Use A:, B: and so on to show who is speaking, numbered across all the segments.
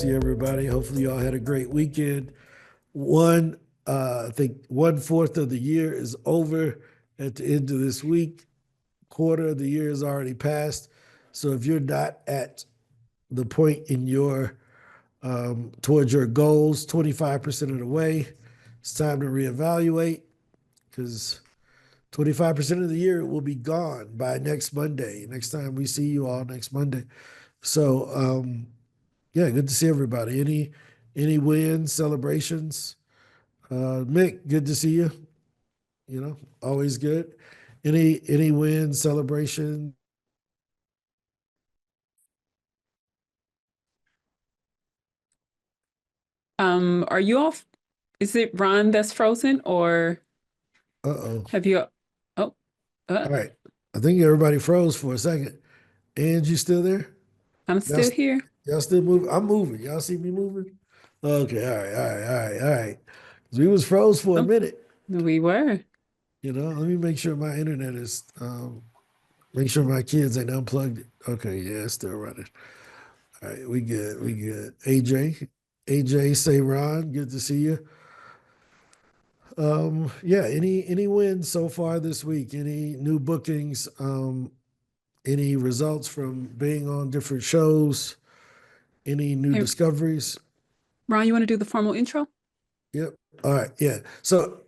A: see everybody. Hopefully, y'all had a great weekend. I think 1/4 of the year is over at the end of this week. Quarter of the year is already passed. So if you're not at the point in your towards your goals, 25% of the way, it's time to reevaluate because 25% of the year will be gone by next Monday. Next time we see you all next Monday. So yeah, good to see everybody. Any wins, celebrations? Mick, good to see you. You know, always good. Any wins, celebration?
B: Are you off? Is it Ron that's frozen or
A: Uh-oh.
B: have you? Oh,
A: All right. I think everybody froze for a second. And you still there?
B: I'm
A: Y'all,
B: still here.
A: y'all still moving? I'm moving. Y'all see me moving? Okay. All right. All right. All right. All right. 'Cause we was froze for a
B: Oh,
A: minute.
B: we were.
A: You know, let me make sure my internet is, make sure my kids ain't unplugged it. Okay. Yeah, it's still running. All right. We good. We good. AJ, say Ron, good to see you. Yeah, any wins so far this week? Any new bookings? Any results from being on different shows? Any new
B: Hey,
A: discoveries?
B: Ron, you want to do the formal intro?
A: Yep. All right. Yeah. So,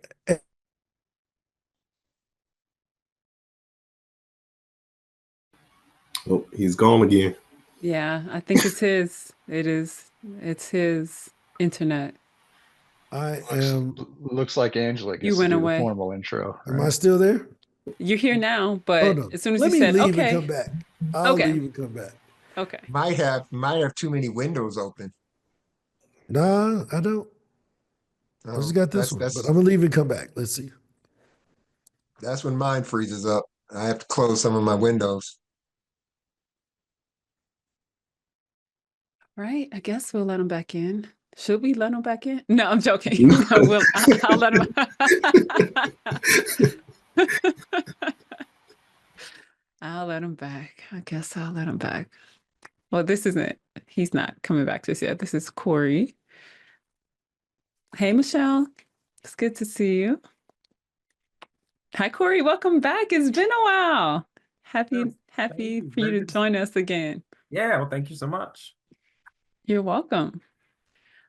C: Oh, he's gone again.
B: Yeah, I think it's his. It is. It's his internet.
A: I
D: Looks
A: am.
D: looks like Angela
B: You
D: gets to
B: went
D: do the
B: away.
D: formal intro,
A: Am I
D: right?
A: still there?
B: You're here now,
A: Hold
B: but
A: on.
B: as soon as you
A: Let me
B: said,
A: leave and
B: okay,
A: come back. I'll
B: okay,
A: leave and come back.
B: okay.
E: Might have too many windows open.
A: Nah, I don't. I just
E: Oh,
A: got this
E: that's
A: one, but
E: that's
A: I'm gonna leave and come back. Let's see.
E: that's when mine freezes up. I have to close some of my windows.
B: Right. I guess we'll let him back in. Should we let him back in? No, I'm joking. No, I'll let him. I'll let him back. I guess I'll let him back. Well, this isn't, he's not coming back just yet. This is Cory. Hey, Michelle. It's good to see you. Hi, Cory. Welcome back. It's been a while.
F: Thank
B: Happy
F: you.
B: for you to join us again.
F: Yeah, well, thank you so much.
B: You're welcome.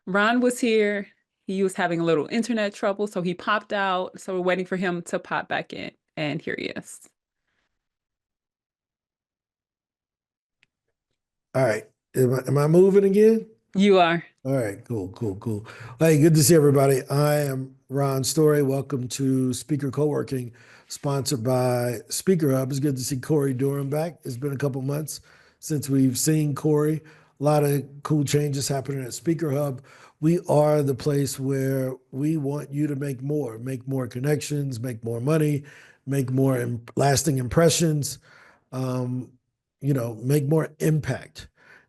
B: Ron was here. He was having a little internet trouble, so he popped out. So we're waiting for him to pop back in. And here he is.
A: All right. Am I moving again?
B: You are.
A: All right, cool. Hey, good to see everybody. I am Ron Story. Welcome to Speaker Co-working, sponsored by SpeakerHub. It's good to see Cory Durham back. It's been a couple months since we've seen Cory. A lot of cool changes happening at SpeakerHub. We are the place where we want you to make more connections, make more money, make more lasting impressions, um, make more impact.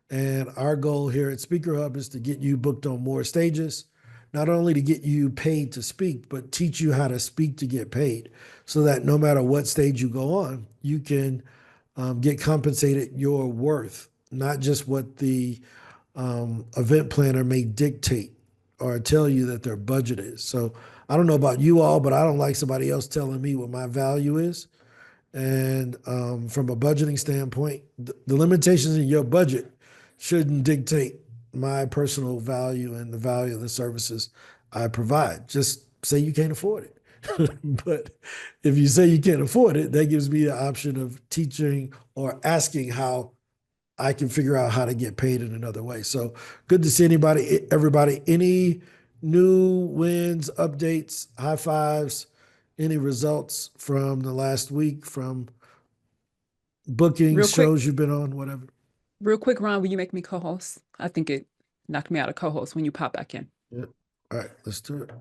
A: And our goal here at SpeakerHub is to get you booked on more stages, not only to get you paid to speak, but teach you how to speak to get paid so that no matter what stage you go on, you can get compensated your worth, not just what the event planner may dictate or tell you that their budget is. So I don't know about you all, but I don't like somebody else telling me what my value is. And from a budgeting standpoint, the limitations in your budget shouldn't dictate my personal value and the value of the services I provide. Just say you can't afford it. But if you say you can't afford it, that gives me the option of teaching or asking how I can figure out how to get paid in another way. So good to see everybody. Any new wins, updates, high fives, any results from the last week, from bookings,
B: Real quick,
A: shows you've been on, whatever?
B: Ron, will you make me co-host? I think it knocked me out of co-host when you pop back in.
A: Yeah. All right, let's do it.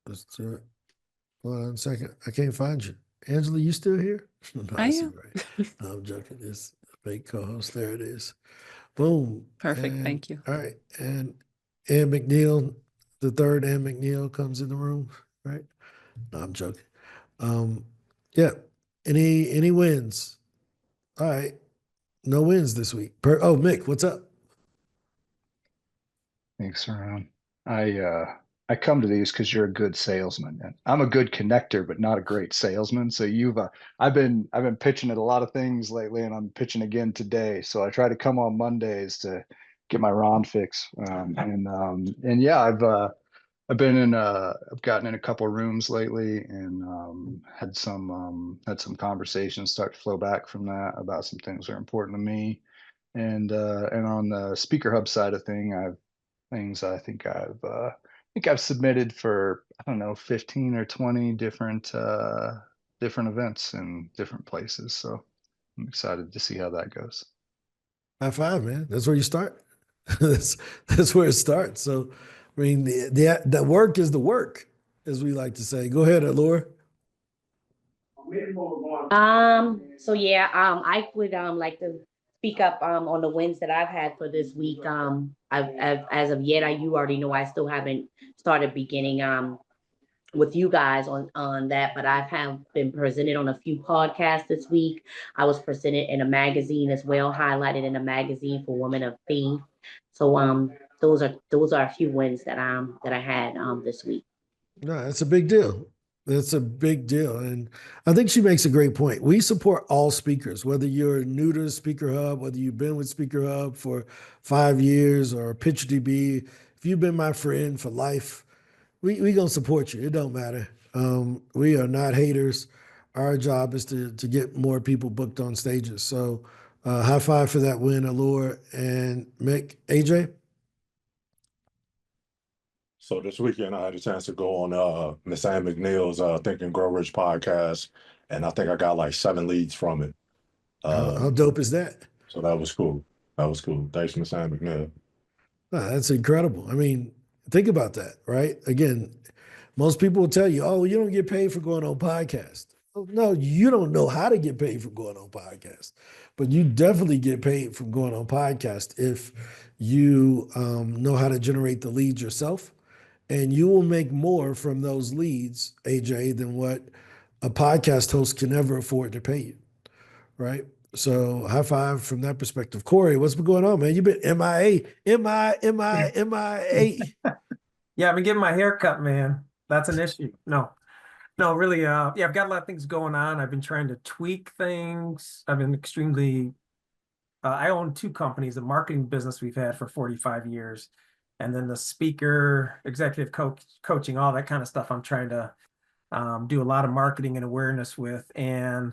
A: Let's do it. Hold on a second. I can't find you. Angela, you still here? No,
B: I
A: I see,
B: am.
A: right. No, I'm joking. It's a fake co-host. There it is. Boom.
B: Perfect.
A: And
B: Thank you.
A: all right. And Ann McNeil, the third Ann McNeil comes in the room, right? No, I'm joking. Um, yeah. Any wins? All right. No wins this week. Oh, Mick, what's up?
C: Thanks, Ron. I come to these because you're a good salesman. And I'm a good connector, but not a great salesman. So I've been pitching at a lot of things lately, and I'm pitching again today. So I try to come on Mondays to get my Ron fix. And yeah, I've been in I've gotten in a couple of rooms lately, and had some conversations start to flow back from that about some things that are important to me. And on the SpeakerHub side of things, I think I've submitted for, I don't know, 15 or 20 different events in different places. So I'm excited to see how that goes.
A: High five, man. That's where you start. that's where it starts. So, I mean, the work is the work, as we like to say. Go ahead, Allure.
D: So yeah, I would like to speak up on the wins that I've had for this week. I've as of yet, you already know I still haven't started beginning with you guys on that, but I have been presented on a few podcasts this week. I was presented in a magazine as well, highlighted in a magazine for women of faith. So those are a few wins that I had this week.
A: No, that's a big deal. That's a big deal. And I think she makes a great point. We support all speakers, whether you're new to SpeakerHub, whether you've been with SpeakerHub for 5 years or PitchDB. If you've been my friend for life, we going to support you. It don't matter. We are not haters. Our job is to get more people booked on stages. So high five for that win, Allure and Mick. AJ?
G: So this weekend I had a chance to go on Miss Ann McNeil's Think and Grow Rich podcast, and I think I got like 7 leads from it.
A: How dope is that?
G: So that was cool. That was cool. Thanks, Miss Ann McNeil.
A: Wow, that's incredible. I mean, think about that, right? Again, most people will tell you, oh, you don't get paid for going on podcast. Well, no, you don't know how to get paid for going on podcast, but you definitely get paid from going on podcast if you know how to generate the leads yourself. And you will make more from those leads, AJ, than what a podcast host can ever afford to pay you, right? So high five from that perspective. Cory, what's been going on, man? You've been MIA.
F: Yeah, I've been getting my hair cut, man. That's an issue. No, really. Yeah, I've got a lot of things going on. I've been trying to tweak things. I've been extremely. I own 2 companies, the marketing business we've had for 45 years, and then the speaker, executive coaching, all that kind of stuff. I'm trying to do a lot of marketing and awareness with, and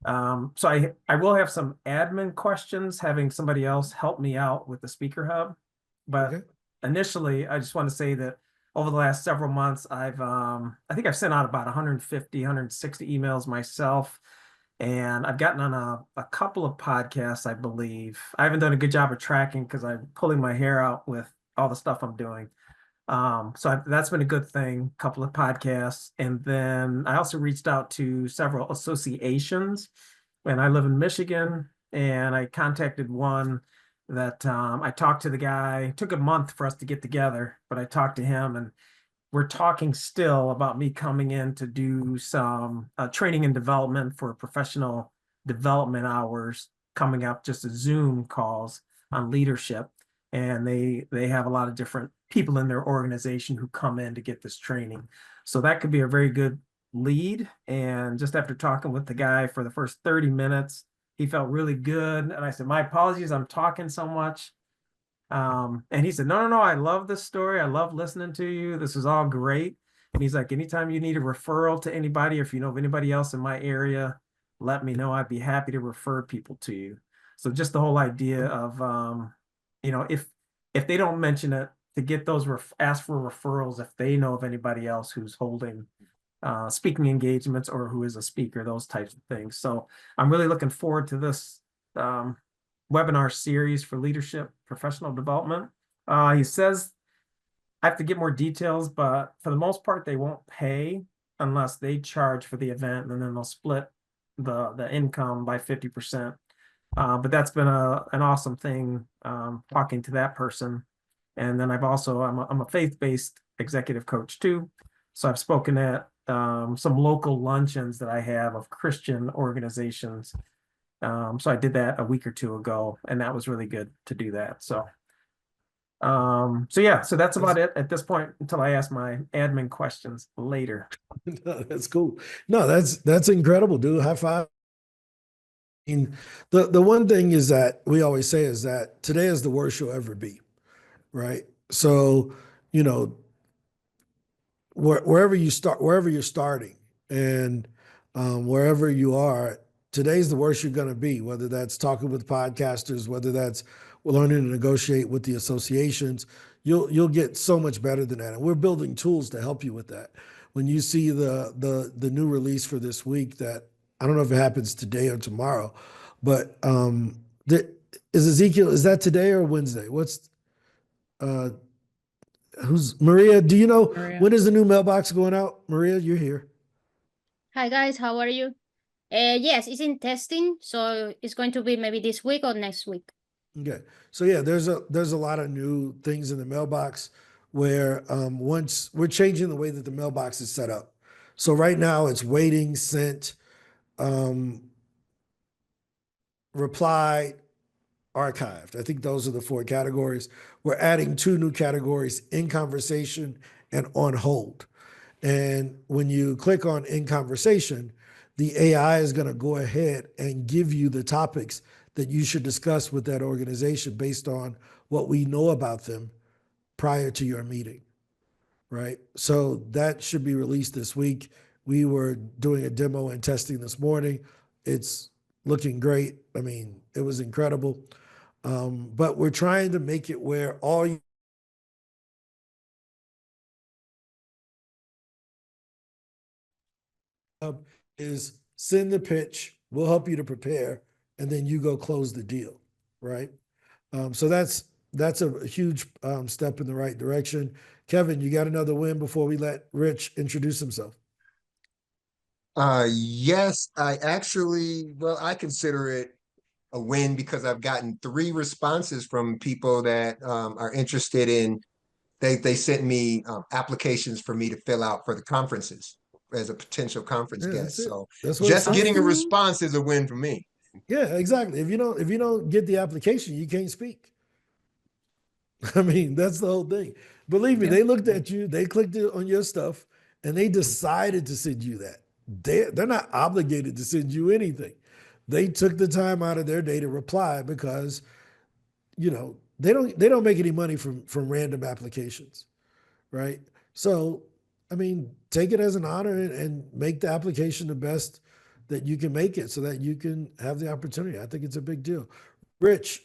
F: so I will have some admin questions, having somebody else help me out with the SpeakerHub. But
A: Okay.
F: initially, I just want to say that over the last several months, I think I've sent out about 150, 160 emails myself. And I've gotten on a couple of podcasts, I believe. I haven't done a good job of tracking because I'm pulling my hair out with all the stuff I'm doing. That's been a good thing, a couple of podcasts. And then I also reached out to several associations, and I live in Michigan, and I contacted one that I talked to the guy. It took a month for us to get together, but I talked to him, and we're talking still about me coming in to do some training and development for professional development hours coming up, just as Zoom calls on leadership. And they have a lot of different people in their organization who come in to get this training. So that could be a very good lead. And just after talking with the guy for the first 30 minutes, he felt really good. And I said, my apologies, I'm talking so much. And he said, no, I love this story. I love listening to you. This is all great. And he's like, anytime you need a referral to anybody, or if you know of anybody else in my area, let me know. I'd be happy to refer people to you. So just the whole idea of, if they don't mention it, to get those ask for referrals if they know of anybody else who's holding speaking engagements or who is a speaker, those types of things. So I'm really looking forward to this webinar series for leadership professional development. He says I have to get more details, but for the most part, they won't pay unless they charge for the event, and then they'll split the income by 50%. But that's been an awesome thing, talking to that person. And then I'm a faith-based executive coach too. So I've spoken at some local luncheons that I have of Christian organizations. So I did that a week or 2 ago, and that was really good to do that. So So yeah, so that's about it at this point until I ask my admin questions later.
A: No, that's cool. No, that's incredible, dude. High five. I mean, the one thing is that we always say is that today is the worst you'll ever be, right? So, you know, wherever you start, wherever you're starting, and wherever you are, today's the worst you're going to be. Whether that's talking with podcasters, whether that's learning to negotiate with the associations, you'll get so much better than that. And we're building tools to help you with that. When you see the new release for this week, that I don't know if it happens today or tomorrow, but is Ezekiel, is that today or Wednesday? What's uh, who's Maria? Do you know
B: Maria.
A: when is the new mailbox going out? Maria, you're here.
H: Hi guys, how are you? Yes, it's in testing, so it's going to be maybe this week or next week.
A: Okay. So yeah, there's a lot of new things in the mailbox where once we're changing the way that the mailbox is set up. So right now it's waiting, sent, replied, archived. I think those are the 4 categories. We're adding 2 new categories: in conversation and on hold. And when you click on in conversation, the AI is going to go ahead and give you the topics that you should discuss with that organization based on what we know about them prior to your meeting, right? So that should be released this week. We were doing a demo and testing this morning. It's looking great. I mean, it was incredible. But we're trying to make it where all you is send the pitch, we'll help you to prepare, and then you go close the deal, right? So that's a huge step in the right direction. Kevin, you got another win before we let Rich introduce himself?
E: Yes, well, I consider it a win because I've gotten 3 responses from people that are interested in, they sent me applications for me to fill out for the conferences as a potential conference
A: Yeah,
E: guest.
A: that's it.
E: So
A: That's what
E: just
A: it's
E: getting a
A: saying.
E: response is a win for me.
A: Yeah, exactly. If you don't get the application, you can't speak. I mean, that's the whole thing. Believe me,
B: Yeah.
A: they looked at you, they clicked on your stuff, and they decided to send you that. They're not obligated to send you anything. They took the time out of their day to reply because, you know, they don't make any money from random applications, right? So, I mean, take it as an honor and make the application the best that you can make it so that you can have the opportunity. I think it's a big deal. Rich,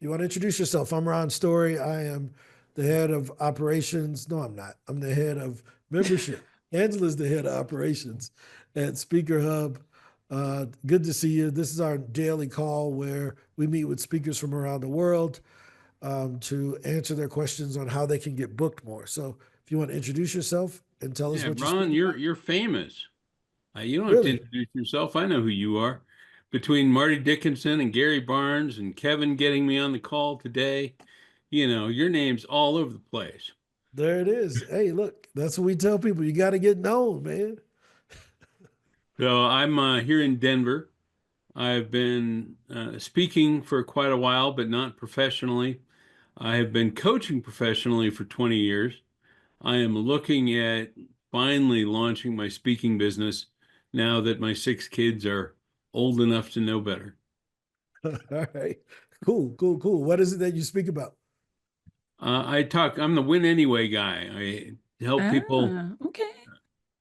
A: you want to introduce yourself? I'm Ron Story. I am the head of operations. No, I'm not. I'm the head of membership. Angela's the head of operations at SpeakerHub. Good to see you. This is our daily call where we meet with speakers from around the world to answer their questions on how they can get booked more. So if you want to introduce yourself and tell us
I: Yeah,
A: what you're
I: Ron,
A: speaking about.
I: you're famous. You don't have to
A: Really?
I: introduce yourself. I know who you are. Between Marty Dickinson and Gary Barnes and Kevin getting me on the call today, your name's all over the place.
A: There it is. Hey, look, that's what we tell people. You got to get known, man.
I: So I'm here in Denver. I've been speaking for quite a while, but not professionally. I have been coaching professionally for 20 years. I am looking at finally launching my speaking business now that my 6 kids are old enough to know better.
A: All right. Cool, cool, cool. What is it that you speak about?
I: I'm the win anyway guy. I help people
B: Okay.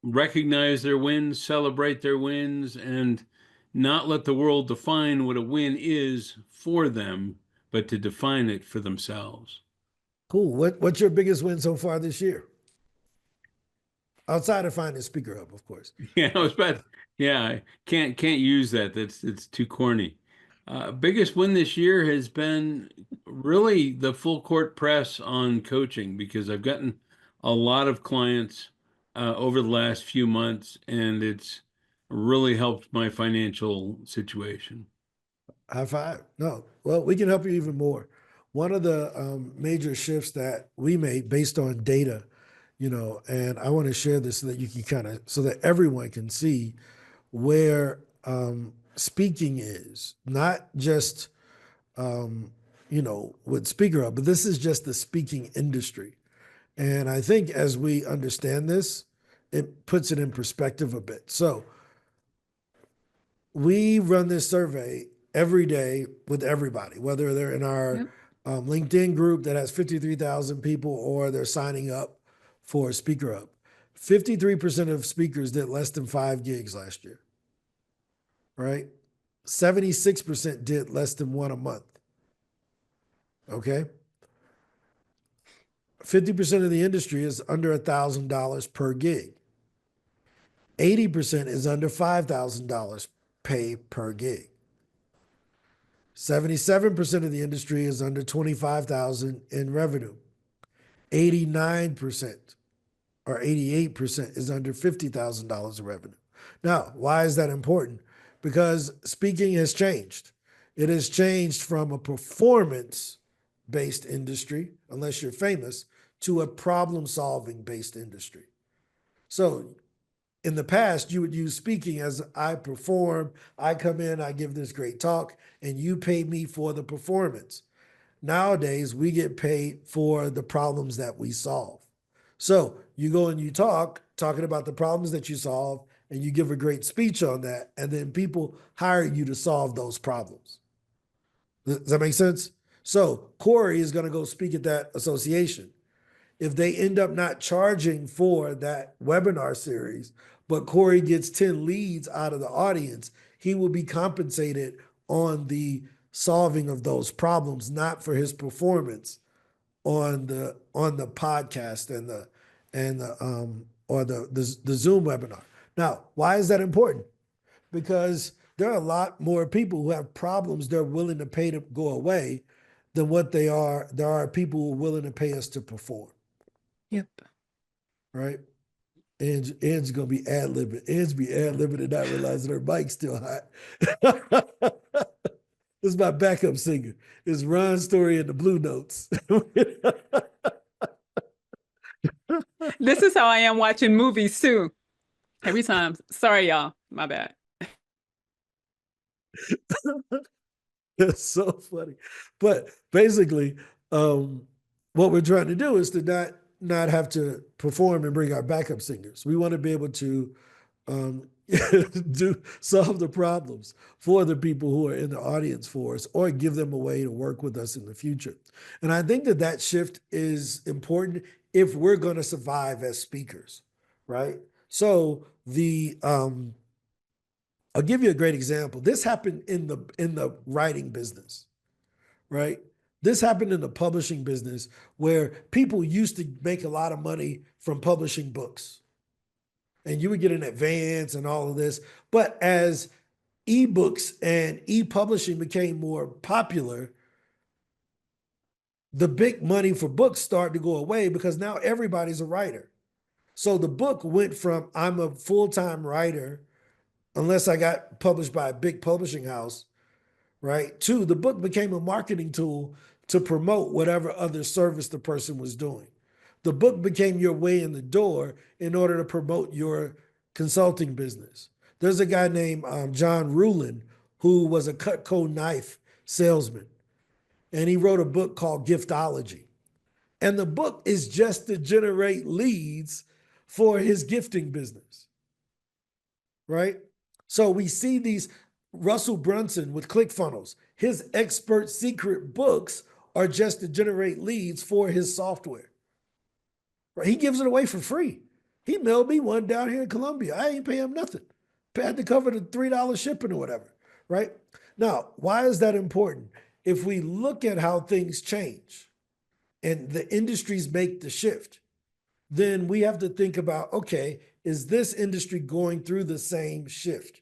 I: recognize their wins, celebrate their wins, and not let the world define what a win is for them, but to define it for themselves.
A: Cool. What's your biggest win so far this year? Outside of finding SpeakerHub, of course.
I: Yeah, I was about. Yeah, I can't use that. It's too corny. Biggest win this year has been really the full court press on coaching because I've gotten a lot of clients over the last few months, and it's really helped my financial situation.
A: High five. No, well, we can help you even more. One of the major shifts that we made based on data, and I want to share this so that you can so that everyone can see where speaking is not just, with SpeakerHub, but this is just the speaking industry. And I think as we understand this, it puts it in perspective a bit. So we run this survey every day with everybody, whether they're in our LinkedIn group that has 53,000 people or they're signing up for SpeakerHub. 53% of speakers did less than 5 gigs last year, right? 76% did less than 1 a month, okay? 50% of the industry is under $1,000 per gig. 80% is under $5,000 pay per gig. 77% of the industry is under $25,000 in revenue. 89% or 88% is under $50,000 of revenue. Now, why is that important? Because speaking has changed. It has changed from a performance-based industry, unless you're famous, to a problem-solving based industry. So in the past, you would use speaking as I perform, I come in, I give this great talk, and you pay me for the performance. Nowadays, we get paid for the problems that we solve. So you go and you talking about the problems that you solve, and you give a great speech on that, and then people hire you to solve those problems. Does that make sense? So Cory is going to go speak at that association. If they end up not charging for that webinar series, but Cory gets 10 leads out of the audience, he will be compensated on the solving of those problems, not for his performance on the podcast and the Zoom webinar. Now, why is that important? Because there are a lot more people who have problems they're willing to pay to go away than what there are people who are willing to pay us to perform.
B: Yep.
A: Right? Ed's gonna be ad-libbing. Ed's be ad-libbing and not realizing her mic's still hot. This is my backup singer. It's Ron's Story and the Blue Notes.
B: This is how I am watching movies too. Every time. Sorry, y'all. My bad.
A: That's so funny. But basically, what we're trying to do is to not have to perform and bring our backup singers. We want to be able to solve the problems for the people who are in the audience for us, or give them a way to work with us in the future. And I think that shift is important if we're going to survive as speakers, right? So I'll give you a great example. This happened in the writing business, right? This happened in the publishing business where people used to make a lot of money from publishing books. And you would get an advance and all of this. But as ebooks and e-publishing became more popular, the big money for books started to go away because now everybody's a writer. So the book went from I'm a full-time writer, unless I got published by a big publishing house, right? To the book became a marketing tool to promote whatever other service the person was doing. The book became your way in the door in order to promote your consulting business. There's a guy named John Rulin who was a Cutco knife salesman, and he wrote a book called Giftology. And the book is just to generate leads for his gifting business, right? So we see these, Russell Brunson with ClickFunnels, his expert secret books are just to generate leads for his software. Right? He gives it away for free. He mailed me one down here in Columbia. I ain't pay him nothing. I had to cover the $3 shipping or whatever, right? Now, why is that important? If we look at how things change and the industries make the shift, then we have to think about, okay, is this industry going through the same shift,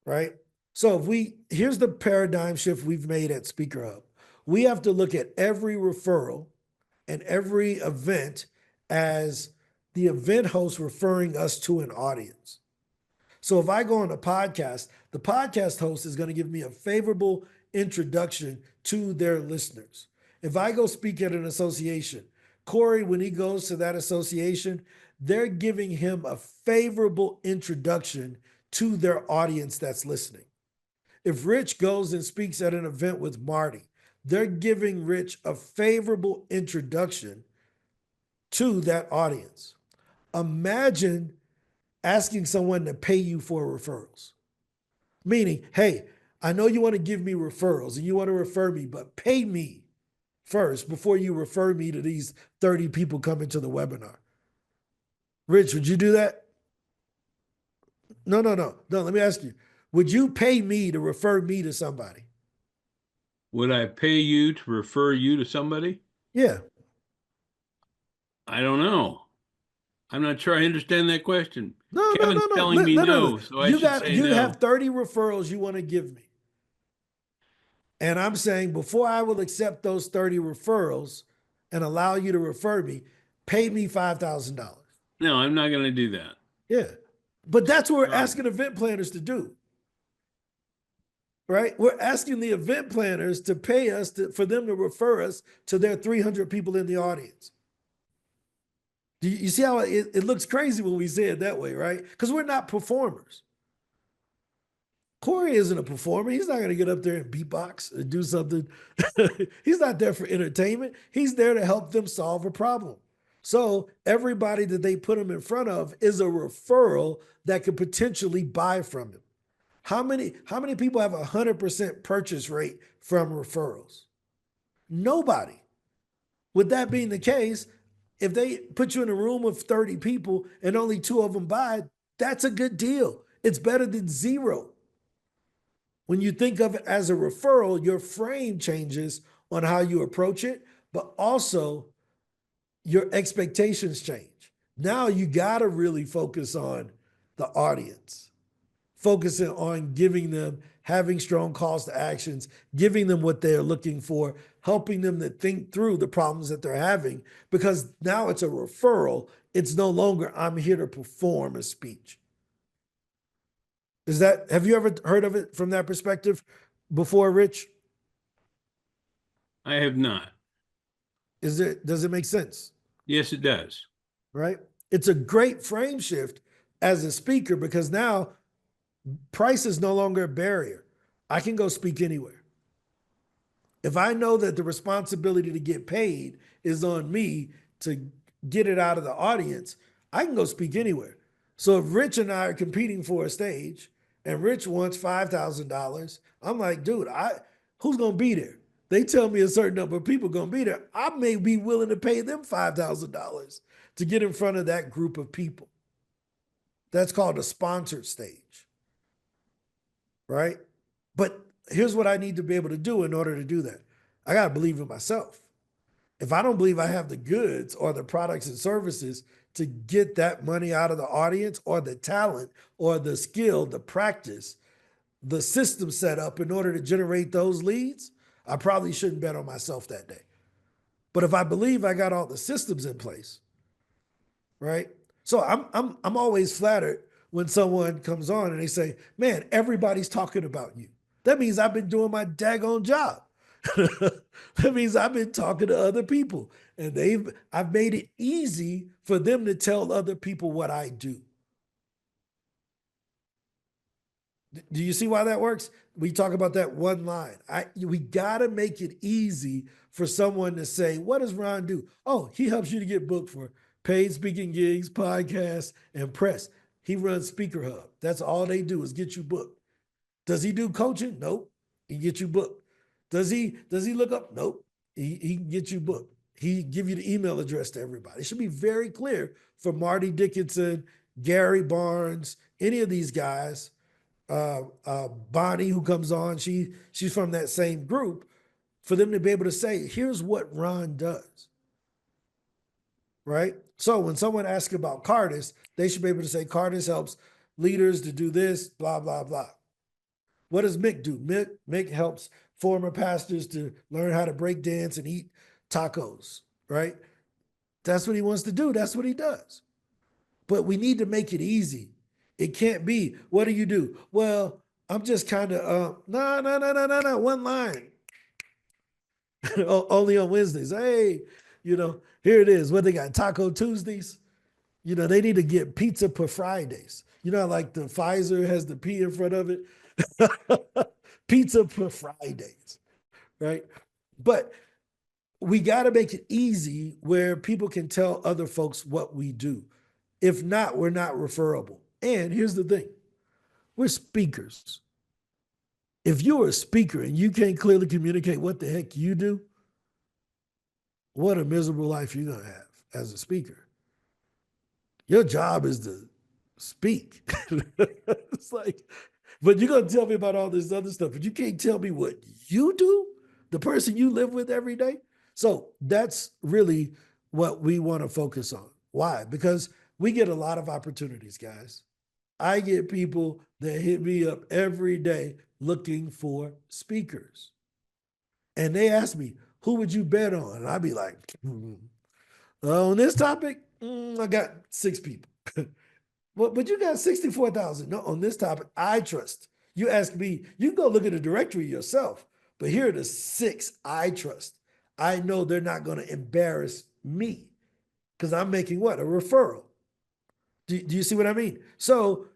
A: right? So here's the paradigm shift we've made at SpeakerHub. We have to look at every referral and every event as the event host referring us to an audience. So if I go on a podcast, the podcast host is going to give me a favorable introduction to their listeners. If I go speak at an association, Cory, when he goes to that association, they're giving him a favorable introduction to their audience that's listening. If Rich goes and speaks at an event with Marty, they're giving Rich a favorable introduction to that audience. Imagine asking someone to pay you for referrals. Meaning, hey, I know you want to give me referrals and you want to refer me, but pay me first before you refer me to these 30 people coming to the webinar. Rich, would you do that? No. Let me ask you. Would you pay me to refer me to somebody?
I: Would I pay you to refer you to somebody?
A: Yeah.
I: I don't know. I'm not sure I understand that question.
A: No.
I: Kevin's telling me no, so I should say
A: You
I: no.
A: have 30 referrals you want to give me. And I'm saying before I will accept those 30 referrals and allow you to refer me, pay me $5,000.
I: No, I'm not going to do that.
A: Yeah. But that's what we're
I: Right.
A: asking event planners to do. Right? We're asking the event planners to pay us for them to refer us to their 300 people in the audience. Do you see how it looks crazy when we say it that way, right? Because we're not performers. Cory isn't a performer. He's not going to get up there and beatbox and do something. He's not there for entertainment. He's there to help them solve a problem. So everybody that they put him in front of is a referral that could potentially buy from him. How many people have 100% purchase rate from referrals? Nobody. With that being the case, if they put you in a room of 30 people and only 2 of them buy, that's a good deal. It's better than 0. When you think of it as a referral, your frame changes on how you approach it, but also your expectations change. Now you got to really focus on the audience, focusing on giving them, having strong calls to actions, giving them what they're looking for, helping them to think through the problems that they're having, because now it's a referral. It's no longer, I'm here to perform a speech. Have you ever heard of it from that perspective before, Rich?
I: I have not.
A: Does it make sense?
I: Yes, it does.
A: Right? It's a great frame shift as a speaker because now price is no longer a barrier. I can go speak anywhere. If I know that the responsibility to get paid is on me to get it out of the audience, I can go speak anywhere. So if Rich and I are competing for a stage and Rich wants $5,000, I'm like, dude, who's going to be there? They tell me a certain number of people going to be there. I may be willing to pay them $5,000 to get in front of that group of people. That's called a sponsored stage, right? But here's what I need to be able to do in order to do that. I got to believe in myself. If I don't believe I have the goods or the products and services to get that money out of the audience or the talent or the skill, the practice, the system set up in order to generate those leads, I probably shouldn't bet on myself that day. But if I believe I got all the systems in place, right? So I'm always flattered when someone comes on and they say, man, everybody's talking about you. That means I've been doing my daggone job. That means I've been talking to other people and I've made it easy for them to tell other people what I do. Do you see why that works? We talk about that one line. We got to make it easy for someone to say, what does Ron do? Oh, he helps you to get booked for paid speaking gigs, podcasts, and press. He runs SpeakerHub. That's all they do is get you booked. Does he do coaching? Nope. He get you booked. Does he look up? Nope. He can get you booked. He give you the email address to everybody. It should be very clear for Marty Dickinson, Gary Barnes, any of these guys. Bonnie, who comes on, she's from that same group, for them to be able to say, here's what Ron does, right? So when someone asks about Cardis, they should be able to say, Cardis helps leaders to do this, blah, blah, blah. What does Mick do? Mick helps former pastors to learn how to break dance and eat tacos, right? That's what he wants to do. That's what he does. But we need to make it easy. It can't be, what do you do? Well, I'm just kind of, no, one line. Only on Wednesdays. Hey, here it is. What they got, Taco Tuesdays? They need to get pizza per Fridays. Like the Pfizer has the P in front of it. Pizza per Fridays, right? But we got to make it easy where people can tell other folks what we do. If not, we're not referable. And here's the thing, we're speakers. If you're a speaker and you can't clearly communicate what the heck you do, what a miserable life you're going to have as a speaker. Your job is to speak. It's like, but you're going to tell me about all this other stuff, but you can't tell me what you do, the person you live with every day. So that's really what we want to focus on. Why? Because we get a lot of opportunities, guys. I get people that hit me up every day looking for speakers. And they ask me, who would you bet on? And I'd be like, on this topic, I got 6 people. But you got 64,000. No, on this topic, I trust. You ask me, you can go look at the directory yourself, but here are the 6 I trust. I know they're not going to embarrass me because I'm making what? A referral. Do you see what I mean? So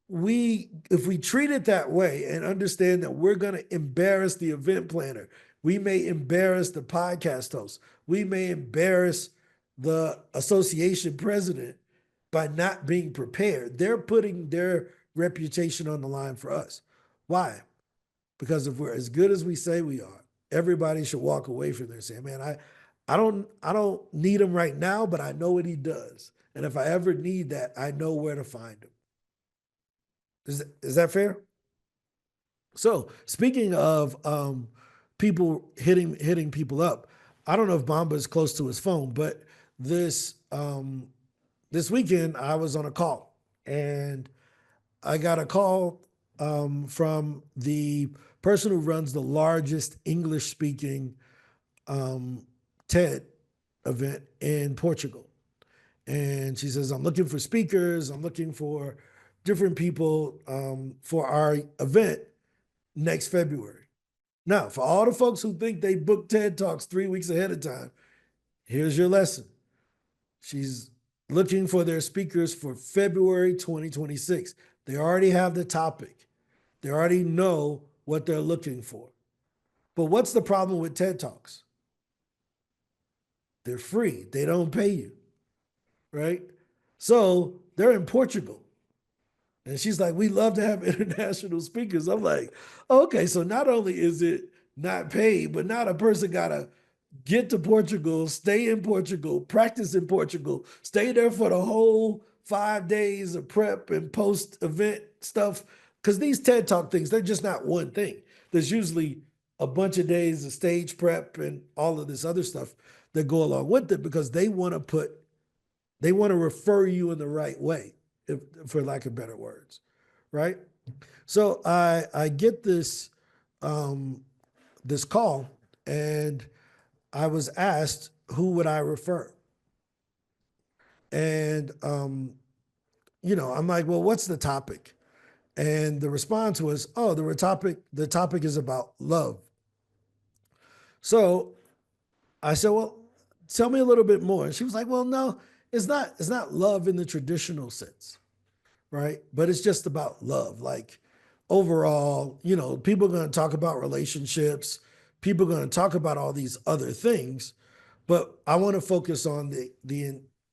A: if we treat it that way and understand that we're going to embarrass the event planner, we may embarrass the podcast host, we may embarrass the association president by not being prepared. They're putting their reputation on the line for us. Why? Because if we're as good as we say we are, everybody should walk away from there saying, man, I don't need him right now, but I know what he does. And if I ever need that, I know where to find him. Is that fair? So speaking of people hitting people up, I don't know if Bamba is close to his phone, but this weekend I was on a call and I got a call from the person who runs the largest English speaking TED event in Portugal. And she says, I'm looking for speakers. I'm looking for different people for our event next February. Now, for all the folks who think they book TED Talks 3 weeks ahead of time, here's your lesson. She's looking for their speakers for February 2026. They already have the topic. They already know what they're looking for. But what's the problem with TED Talks? They're free. They don't pay you, right? So they're in Portugal. And she's like, we love to have international speakers. I'm like, okay, so not only is it not paid, but now the person got to get to Portugal, stay in Portugal, practice in Portugal, stay there for the whole 5 days of prep and post-event stuff. Because these TED Talk things, they're just not one thing. There's usually a bunch of days of stage prep and all of this other stuff that go along with it because they want to refer you in the right way, for lack of better words, right? So I get this this call and I was asked, who would I refer? And, I'm like, well, what's the topic? And the response was, oh, the topic is about love. So I said, well, tell me a little bit more. And she was like, well, no, it's not love in the traditional sense, right? But it's just about love. Like overall, people are going to talk about relationships. People are going to talk about all these other things, but I want to focus on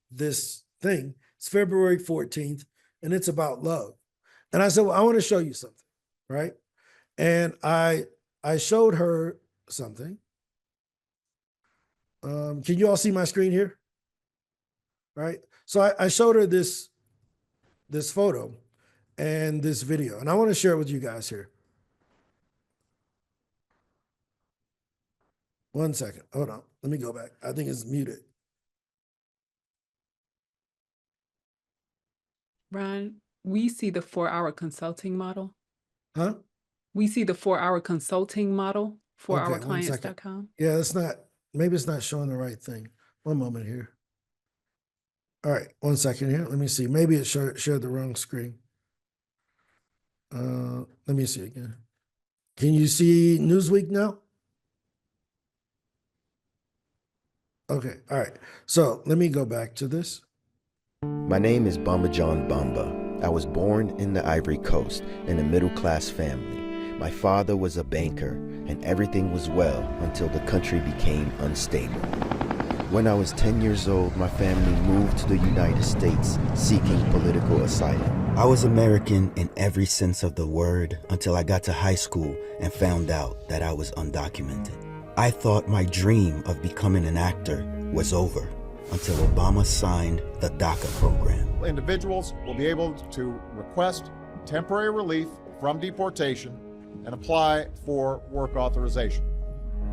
A: this thing. It's February 14th, and it's about love. And I said, well, I want to show you something, right? And I showed her something. Can you all see my screen here? Right? So I showed her this photo and this video, and I want to share it with you guys here. One second. Hold on. Let me go back. I think it's muted.
B: Ron, we see the 4-hour consulting model.
A: Huh?
B: We see the 4-hour consulting model,
A: Okay, 1 second.
B: 4hourclients.com.
A: Yeah, maybe it's not showing the right thing. One moment here. All right, 1 second here. Let me see. Maybe it shared the wrong screen. Let me see again. Can you see Newsweek now? Okay, all right. So let me go back to this.
J: My name is Bambadjan Bamba. I was born in the Ivory Coast in a middle-class family. My father was a banker, and everything was well until the country became unstable. When I was 10 years old, my family moved to the United States seeking political asylum. I was American in every sense of the word until I got to high school and found out that I was undocumented. I thought my dream of becoming an actor was over until Obama signed the DACA program.
K: Individuals will be able to request temporary relief from deportation and apply for work authorization.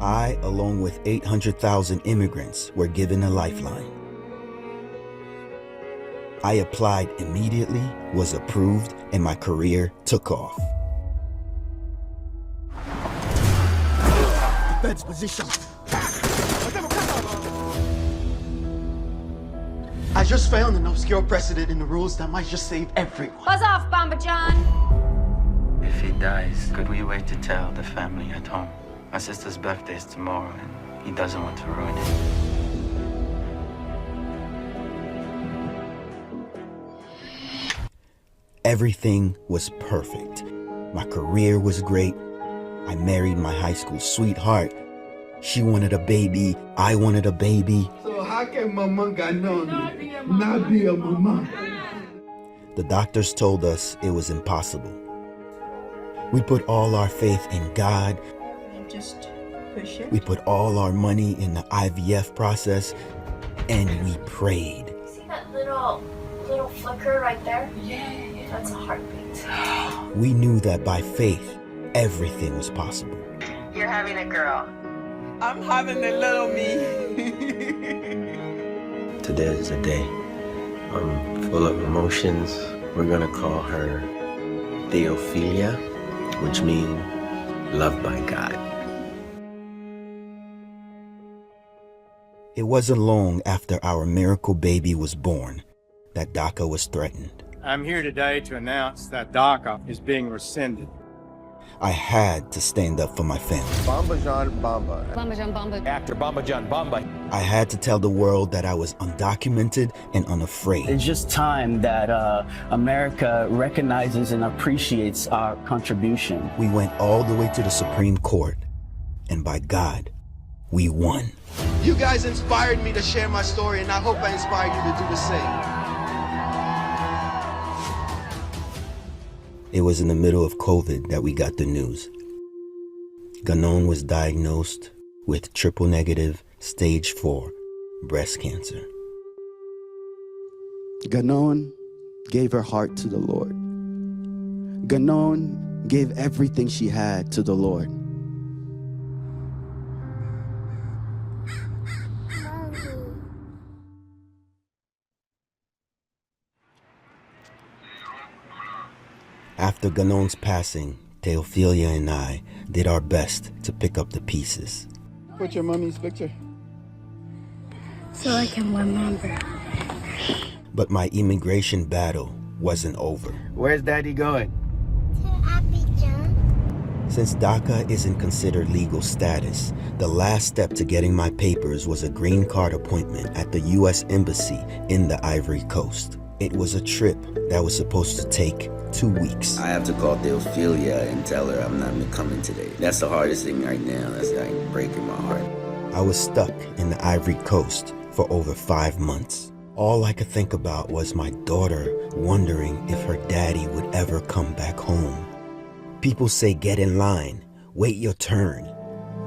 J: I, along with 800,000 immigrants, were given a lifeline. I applied immediately, was approved, and my career took off.
L: Defense position. I just found an obscure precedent in the rules that might just save everyone.
M: Buzz off, Bambadjan!
N: If he dies, could we wait to tell the family at home? My sister's birthday is tomorrow, and he doesn't want to ruin it.
J: Everything was perfect. My career was great. I married my high school sweetheart. She wanted a baby. I wanted a baby.
L: So how can Mama Ganon not be a mama?
J: The doctors told us it was impossible. We put all our faith in God.
M: Just push it.
J: We put all our money in the IVF process, and we prayed.
M: See that little flicker right there? Yeah. That's a heartbeat.
J: We knew that by faith, everything was possible.
M: You're having a girl.
L: I'm having a little me.
N: Today is a day. I'm full of emotions. We're gonna call her Theophilia, which means loved by God.
J: It wasn't long after our miracle baby was born that DACA was threatened.
O: I'm here today to announce that DACA is being rescinded.
J: I had to stand up for my family.
K: Bambadjan Bamba.
H: Bambadjan Bamba.
L: Actor Bambadjan Bamba.
J: I had to tell the world that I was undocumented and unafraid.
P: It's just time that America recognizes and appreciates our contribution.
J: We went all the way to the Supreme Court, and by God, we won.
L: You guys inspired me to share my story, and I hope I inspire you to do the same.
J: It was in the middle of COVID that we got the news. Ganon was diagnosed with triple negative stage 4 breast cancer.
Q: Ganon gave her heart to the Lord. Ganon gave everything she had to the Lord.
J: After Ganon's passing, Theophilia and I did our best to pick up the pieces.
L: Put your mommy's picture.
H: So I can remember.
J: But my immigration battle wasn't over.
N: Where's Daddy going?
H: To Abidjan.
J: Since DACA isn't considered legal status, the last step to getting my papers was a green card appointment at the U.S. Embassy in the Ivory Coast. It was a trip that was supposed to take 2 weeks.
N: I have to call Theophilia and tell her I'm not coming today. That's the hardest thing right now. That's like breaking my heart.
J: I was stuck in the Ivory Coast for over 5 months. All I could think about was my daughter wondering if her daddy would ever come back home. People say get in line, wait your turn.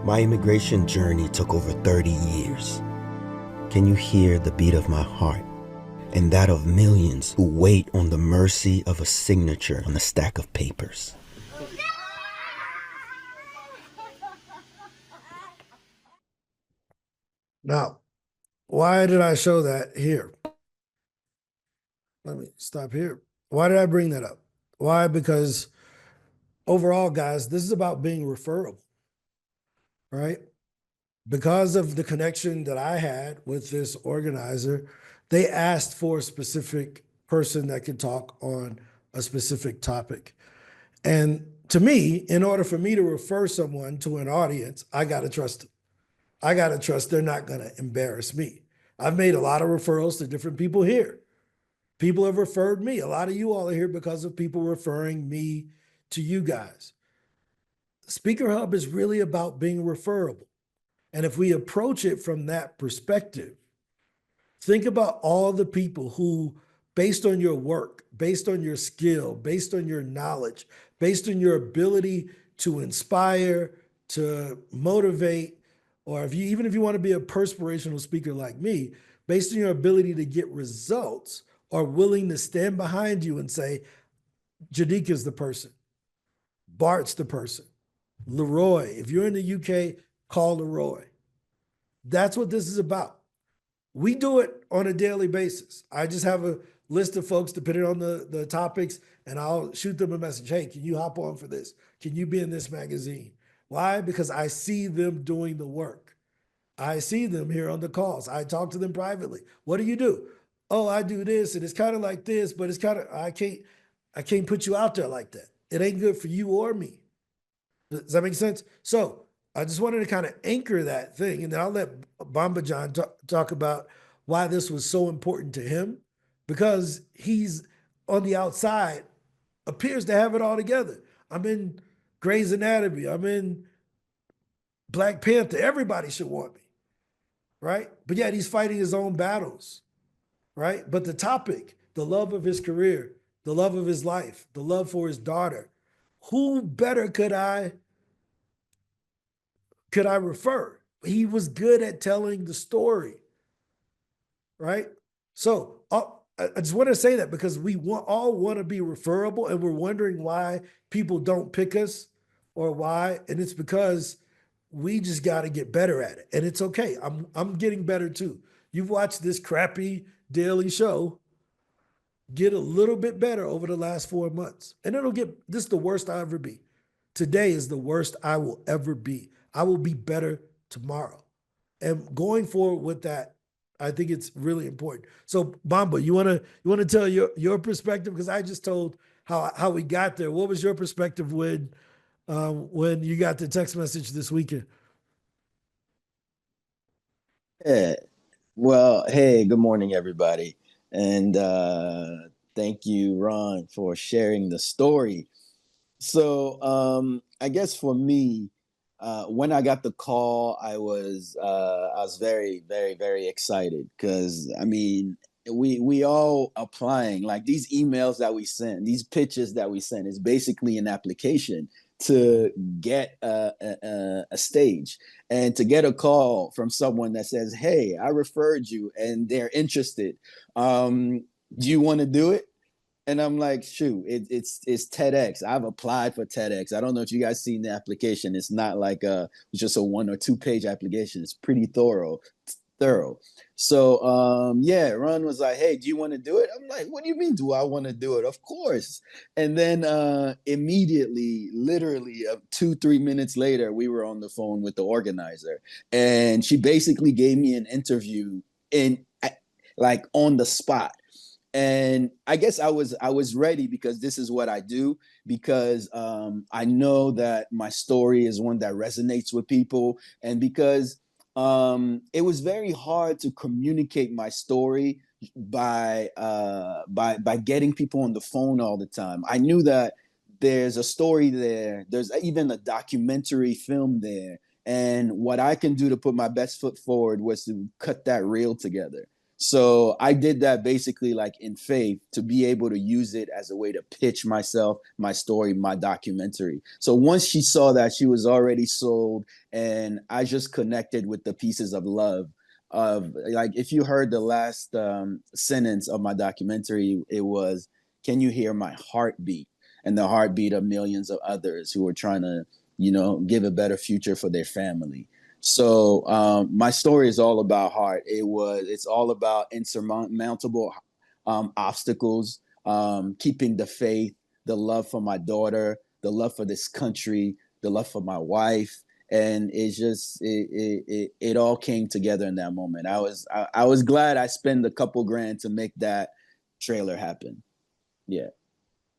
J: My immigration journey took over 30 years. Can you hear the beat of my heart? And that of millions who wait on the mercy of a signature on a stack of papers.
A: Now, why did I show that here? Let me stop here. Why did I bring that up? Why? Because overall, guys, this is about being referable, right? Because of the connection that I had with this organizer, they asked for a specific person that could talk on a specific topic. And to me, in order for me to refer someone to an audience, I got to trust them. I got to trust they're not going to embarrass me. I've made a lot of referrals to different people here. People have referred me. A lot of you all are here because of people referring me to you guys. SpeakerHub is really about being referable. And if we approach it from that perspective, think about all the people who, based on your work, based on your skill, based on your knowledge, based on your ability to inspire, to motivate, or even if you want to be a perspirational speaker like me, based on your ability to get results, are willing to stand behind you and say, Jadika's the person, Bart's the person, Leroy. If you're in the UK, call Leroy. That's what this is about. We do it on a daily basis. I just have a list of folks depending on the topics, and I'll shoot them a message. Hey, can you hop on for this? Can you be in this magazine? Why? Because I see them doing the work. I see them here on the calls. I talk to them privately. What do you do? Oh, I do this, and it's kind of like this, but it's kind of, I can't put you out there like that. It ain't good for you or me. Does that make sense? So I just wanted to kind of anchor that thing, and then I'll let Bambadjan talk about why this was so important to him, because he's on the outside, appears to have it all together. I'm in Grey's Anatomy. I'm in Black Panther. Everybody should want me, right? But yet he's fighting his own battles, right? But the topic, the love of his career, the love of his life, the love for his daughter, who better could I refer? He was good at telling the story, right? So I just want to say that because we all want to be referable, and we're wondering why people don't pick us or why, and it's because we just got to get better at it, and it's okay. I'm getting better too. You've watched this crappy daily show get a little bit better over the last 4 months, and this is the worst I'll ever be. Today is the worst I will ever be. I will be better tomorrow. And going forward with that, I think it's really important. So Bamba, you wanna tell your perspective? Because I just told how we got there. What was your perspective when you got the text message this weekend?
R: Yeah. Well, hey, good morning, everybody. And thank you, Ron, for sharing the story. So I guess for me, when I got the call, I was very, very, very excited because I mean, we all applying, like these emails that we send, these pitches that we send is basically an application to get a stage and to get a call from someone that says, hey, I referred you and they're interested. Do you want to do it? And I'm like, shoot, it's TEDx. I've applied for TEDx. I don't know if you guys seen the application. It's not like just a 1 or 2 page application. It's pretty thorough. So yeah, Ron was like, hey, do you want to do it? I'm like, what do you mean, do I want to do it? Of course. And then immediately, literally 2-3 minutes later, we were on the phone with the organizer, and she basically gave me an interview like on the spot. And I guess I was ready because this is what I do, because I know that my story is one that resonates with people, and because it was very hard to communicate my story by getting people on the phone all the time. I knew that there's a story there. There's even a documentary film there. And what I can do to put my best foot forward was to cut that reel together. So I did that basically like in faith to be able to use it as a way to pitch myself, my story, my documentary. So once she saw that, she was already sold, and I just connected with the pieces of love of, like, if you heard the last sentence of my documentary, it was, can you hear my heartbeat and the heartbeat of millions of others who are trying to, give a better future for their family. So my story is all about heart. It's all about insurmountable obstacles, keeping the faith, the love for my daughter, the love for this country, the love for my wife. And it's just, it all came together in that moment. I was glad I spent a couple grand to make that trailer happen. Yeah.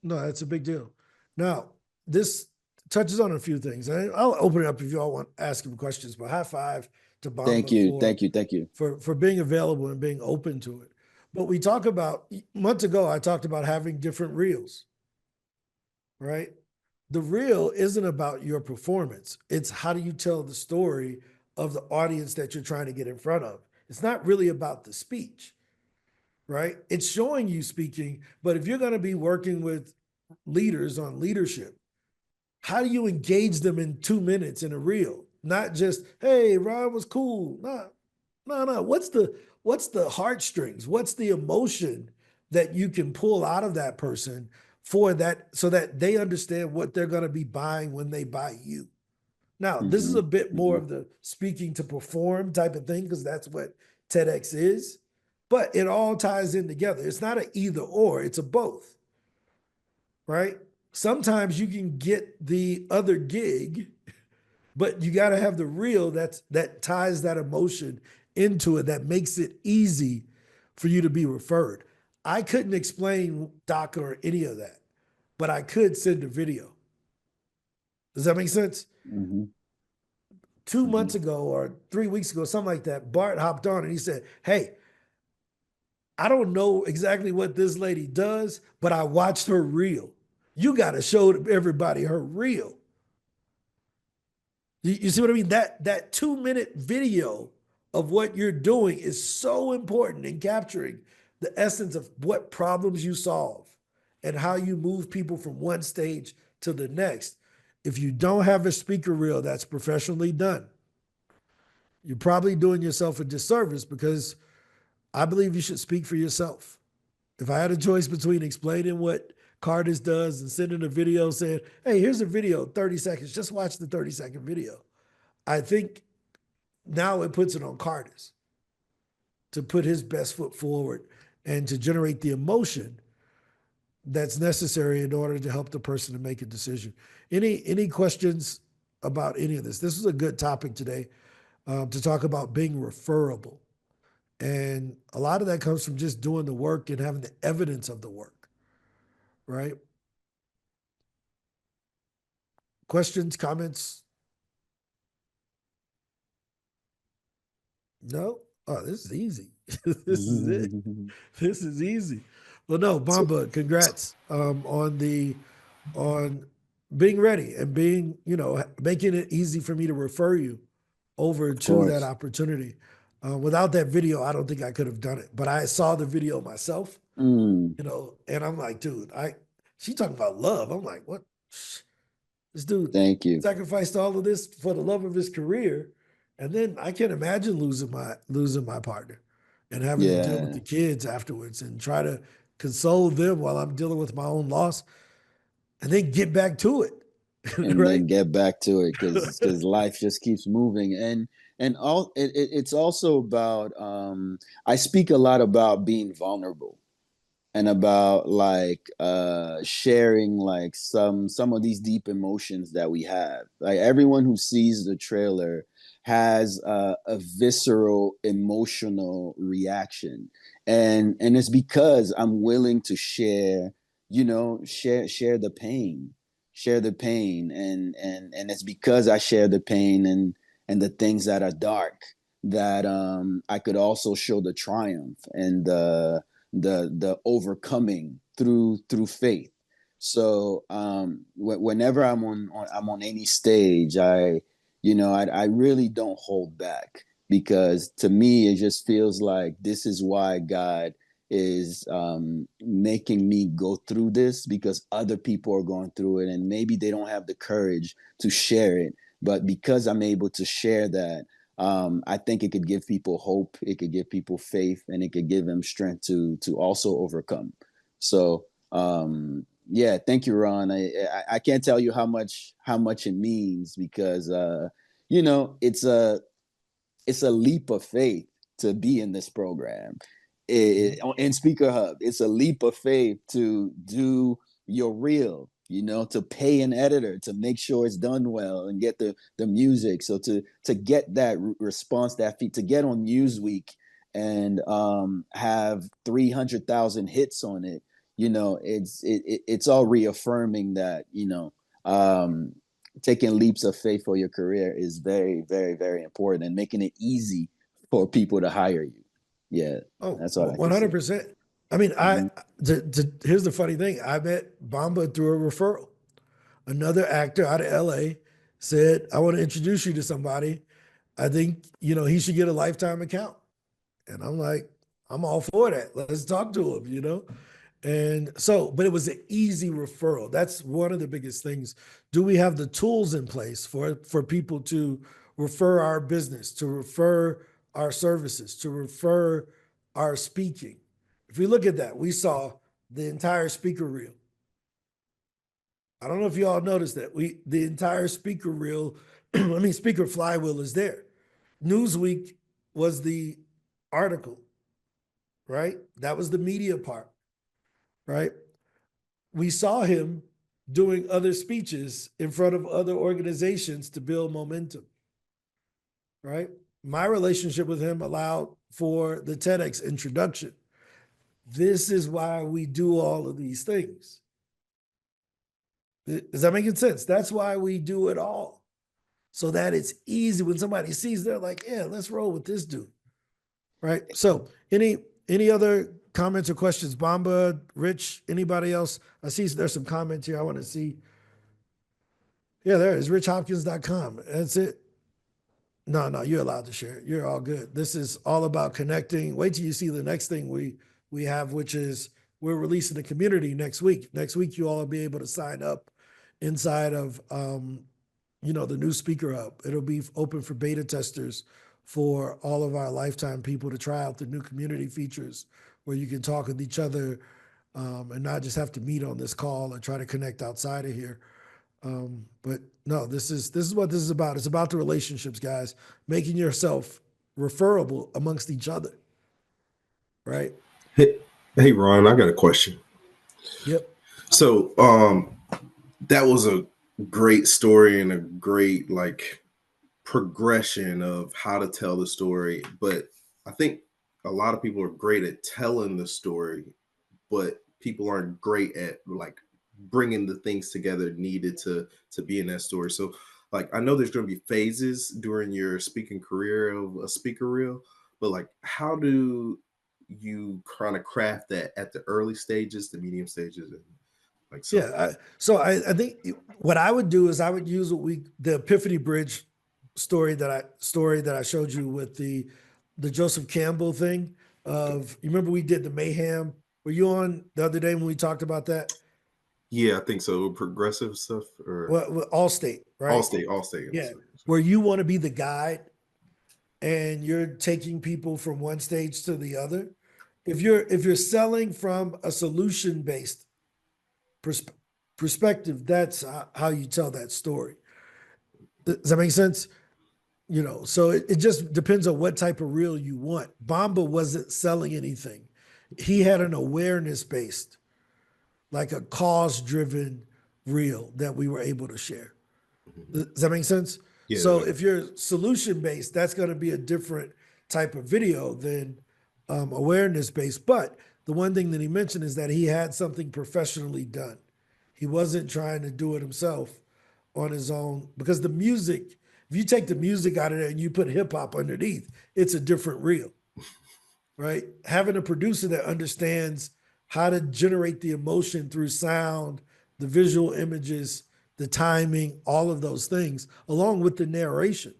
A: No, that's a big deal. Now, this touches on a few things. And I'll open it up if you all want to ask him questions, but high five to Bamba.
R: Thank you.
A: For being available and being open to it. But we talk about, months ago, I talked about having different reels, right? The reel isn't about your performance. It's how do you tell the story of the audience that you're trying to get in front of. It's not really about the speech, right? It's showing you speaking, but if you're going to be working with leaders on leadership, how do you engage them in 2 minutes in a reel? Not just, hey, Ron was cool. No. What's the heartstrings? What's the emotion that you can pull out of that person for that, so that they understand what they're going to be buying when they buy you? Now, this is a bit more of the speaking to perform type of thing, because that's what TEDx is, but it all ties in together. It's not an either or, it's a both, right? Sometimes you can get the other gig, but you got to have the reel that ties that emotion into it, that makes it easy for you to be referred. I couldn't explain DACA or any of that, but I could send a video. Does that make sense? 2 months ago or 3 weeks ago, something like that, Bart hopped on and he said, hey, I don't know exactly what this lady does, but I watched her reel. You got to show everybody her reel. You see what I mean? That 2 minute video of what you're doing is so important in capturing the essence of what problems you solve and how you move people from one stage to the next. If you don't have a speaker reel that's professionally done, you're probably doing yourself a disservice, because I believe you should speak for yourself. If I had a choice between explaining what Cardis does and sending a video saying, hey, here's a video, 30 seconds, just watch the 30-second video, I think now it puts it on Cardis to put his best foot forward and to generate the emotion that's necessary in order to help the person to make a decision. Any questions about any of this? This is a good topic today, to talk about being referable. And a lot of that comes from just doing the work and having the evidence of the work, right? Questions, comments? No? Oh, this is easy. This is it. This is easy. Well, no, Bamba, congrats on being ready and being, making it easy for me to refer you over to that opportunity. Without that video, I don't think I could have done it. But I saw the video myself, and I'm like, dude, she talking about love. I'm like, what? This dude
R: Thank you.
A: sacrificed all of this for the love of his career. And then I can't imagine losing my partner and having to deal with the kids afterwards and try to console them while I'm dealing with my own loss, and then get back to it.
R: And
A: right?
R: then get back to it, because life just keeps moving. And it's also about I speak a lot about being vulnerable and about sharing some of these deep emotions that we have. Like, everyone who sees the trailer has a visceral emotional reaction, and it's because I'm willing to share the pain, and it's because I share the pain and the things that are dark, that I could also show the triumph and the overcoming through faith. So whenever I'm on any stage, I really don't hold back, because to me it just feels like this is why God is making me go through this, because other people are going through it and maybe they don't have the courage to share it. But because I'm able to share that, I think it could give people hope, it could give people faith, and it could give them strength to also overcome. So thank you, Ron. I can't tell you how much it means, because it's a leap of faith to be in this program. In SpeakerHub, it's a leap of faith to do your reel, to pay an editor to make sure it's done well and get the music. So to get that response, that feed, to get on Newsweek and have 300,000 hits on it, it's all reaffirming that taking leaps of faith for your career is very, very, very important, and making it easy for people to hire you. Yeah.
A: Oh,
R: that's all.
A: 100%. I mean, here's the funny thing. I met Bamba through a referral. Another actor out of LA said, I want to introduce you to somebody. I think, he should get a lifetime account. And I'm like, I'm all for that. Let's talk to him. And so, but it was an easy referral. That's one of the biggest things. Do we have the tools in place for people to refer our business, to refer our services, to refer our speaking? If we look at that, we saw the entire speaker reel. I don't know if you all noticed that. The entire speaker reel, speaker flywheel is there. Newsweek was the article, right? That was the media part, right? We saw him doing other speeches in front of other organizations to build momentum, right? My relationship with him allowed for the TEDx introduction. This is why we do all of these things. Is that making sense? That's why we do it all. So that it's easy when somebody sees, they're like, yeah, let's roll with this dude. Right. So any other comments or questions? Bamba, Rich, anybody else? I see there's some comments here I want to see. Yeah, there it is, richhopkins.com. That's it. No, you're allowed to share it. You're all good. This is all about connecting. Wait till you see the next thing we have, which is we're releasing the community next week. Next week, you all will be able to sign up inside of the new SpeakerHub. It'll be open for beta testers for all of our lifetime people to try out the new community features where you can talk with each other and not just have to meet on this call or try to connect outside of here. But no, this is what this is about. It's about the relationships, guys, making yourself referable amongst each other. Right?
S: Hey Ron, I got a question.
A: Yep.
S: So that was a great story and a great progression of how to tell the story. But I think a lot of people are great at telling the story, but people aren't great at bringing the things together needed to be in that story. So I know there's going to be phases during your speaking career of a speaker reel, but how do you kind of craft that at the early stages, the medium stages, and
A: I think what I would do is I would use the Epiphany Bridge story that I showed you with the Joseph Campbell thing of, you remember we did the mayhem? Were you on the other day when we talked about that?
S: Yeah, I think so. Progressive stuff or
A: Allstate, right?
S: Allstate.
A: Yeah, where you want to be the guide and you're taking people from one stage to the other. If you're selling from a solution-based perspective, that's how you tell that story. Does that make sense? So it just depends on what type of reel you want. Bamba wasn't selling anything. He had an awareness-based, like a cause-driven reel that we were able to share. Does that make sense?
S: Yeah.
A: So if you're solution-based, that's going to be a different type of video than awareness-based. But the one thing that he mentioned is that he had something professionally done. He wasn't trying to do it himself on his own, because the music, if you take the music out of there and you put hip hop underneath, it's a different reel, right? Having a producer that understands how to generate the emotion through sound, the visual images, the timing, all of those things, along with the narration,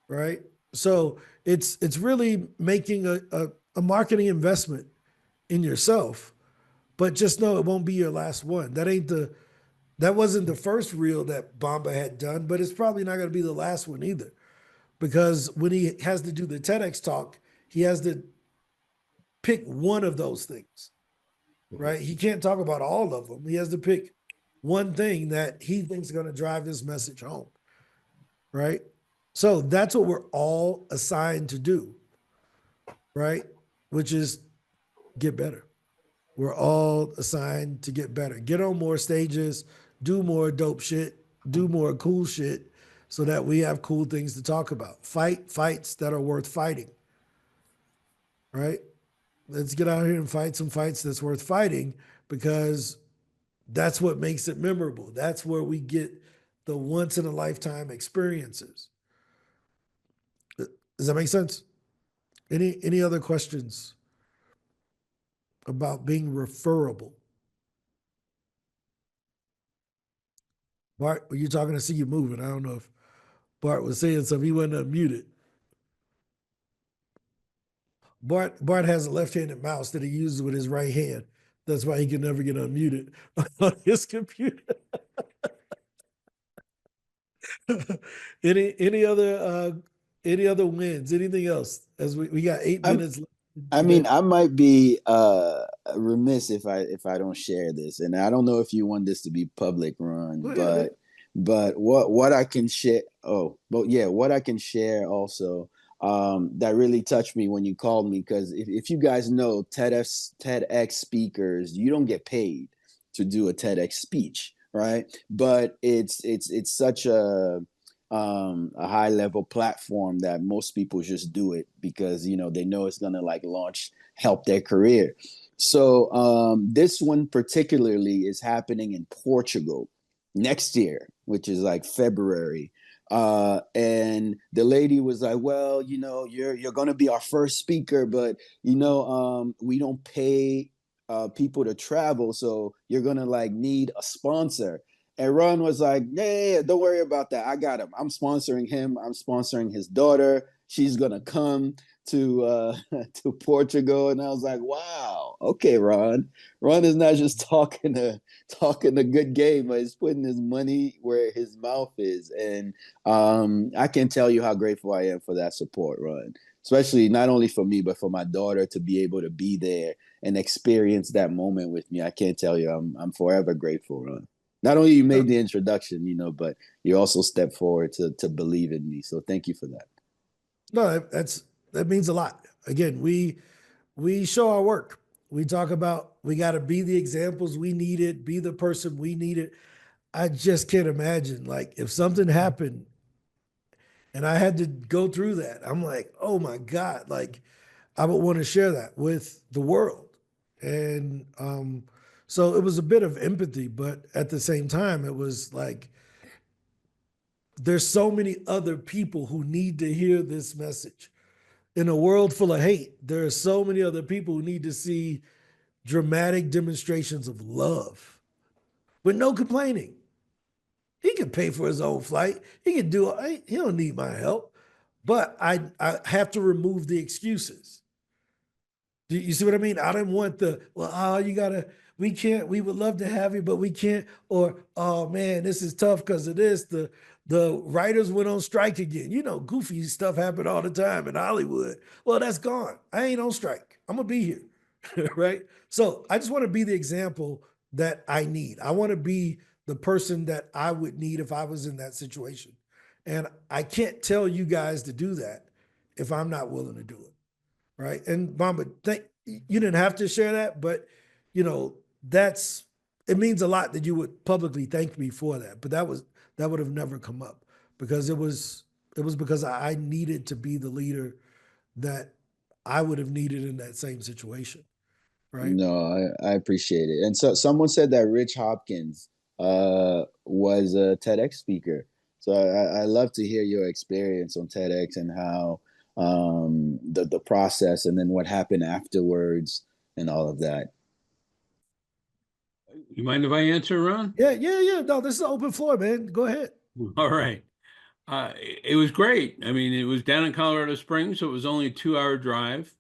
A: right? So it's really making a marketing investment in yourself, but just know it won't be your last one. That wasn't the first reel that Bamba had done, but it's probably not going to be the last one either. Because when he has to do the TEDx talk, he has to pick one of those things, right? He can't talk about all of them. He has to pick one thing that he thinks is going to drive his message home, right? So that's what we're all assigned to do, right? Which is get better. We're all assigned to get better. Get on more stages, do more dope shit, do more cool shit so that we have cool things to talk about. Fight fights that are worth fighting, right? Let's get out here and fight some fights that's worth fighting, because that's what makes it memorable. That's where we get the once in a lifetime experiences. Does that make sense? Any other questions about being referable? Bart, were you talking? To see you moving? I don't know if Bart was saying something. He wasn't unmuted. Bart has a left-handed mouse that he uses with his right hand. That's why he can never get unmuted on his computer. Any other wins? Anything else? As we got 8 minutes left.
R: I mean, I might be remiss if I don't share this, and I don't know if you want this to be public, Ron, but what I can share. Oh, but yeah, what I can share also that really touched me when you called me, because if you guys know TEDx speakers, you don't get paid to do a TEDx speech, right? But it's such a high level platform that most people just do it because they know it's gonna like help their career. So this one particularly is happening in Portugal next year, which is like February. And the lady was like, well, you're gonna be our first speaker, but we don't pay people to travel, so you're gonna like need a sponsor. And Ron was like, yeah, don't worry about that. I got him. I'm sponsoring him. I'm sponsoring his daughter. She's gonna come to to Portugal. And I was like, wow, okay, Ron. Ron is not just talking a good game, but he's putting his money where his mouth is. And I can tell you how grateful I am for that support, Ron. Especially not only for me, but for my daughter to be able to be there and experience that moment with me. I can't tell you, I'm forever grateful, Ron. Not only you made the introduction, but you also stepped forward to believe in me. So thank you for that.
A: No, that means a lot. Again, we show our work. We talk about we got to be the examples we needed, be the person we needed. I just can't imagine, like, if something happened and I had to go through that, I'm like, oh my God, like, I would want to share that with the world. And so it was a bit of empathy, but at the same time, it was like, there's so many other people who need to hear this message. In a world full of hate, there are so many other people who need to see dramatic demonstrations of love with no complaining. He can pay for his own flight. He can do it. He don't need my help. But I have to remove the excuses. Do you see what I mean? I didn't want we can't, we would love to have you, but we can't. Or, oh man, this is tough because of this. The writers went on strike again. Goofy stuff happened all the time in Hollywood. Well, that's gone. I ain't on strike. I'm going to be here, right? So I just want to be the example that I need. I want to be the person that I would need if I was in that situation. And I can't tell you guys to do that if I'm not willing to do it, right? And Mama, you didn't have to share that, but it means a lot that you would publicly thank me for that. But that would have never come up because it was because I needed to be the leader that I would have needed in that same situation. Right.
R: No, I appreciate it. And so someone said that Rich Hopkins was a TEDx speaker. So I love to hear your experience on TEDx and how the process and then what happened afterwards and all of that.
I: You mind if I answer, Ron?
A: Yeah. No, this is an open floor, man. Go ahead.
I: All right. It was great. I mean, it was down in Colorado Springs, so it was only a 2-hour drive.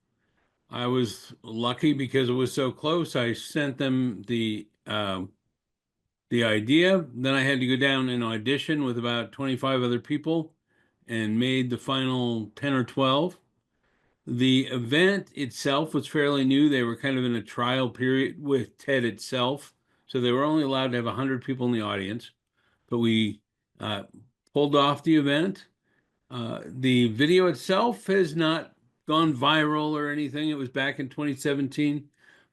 I: I was lucky because it was so close. I sent them the idea. Then I had to go down and audition with about 25 other people and made the final 10 or 12. The event itself was fairly new. They were kind of in a trial period with TED itself. So they were only allowed to have 100 people in the audience. But we pulled off the event. The video itself has not gone viral or anything. It was back in 2017,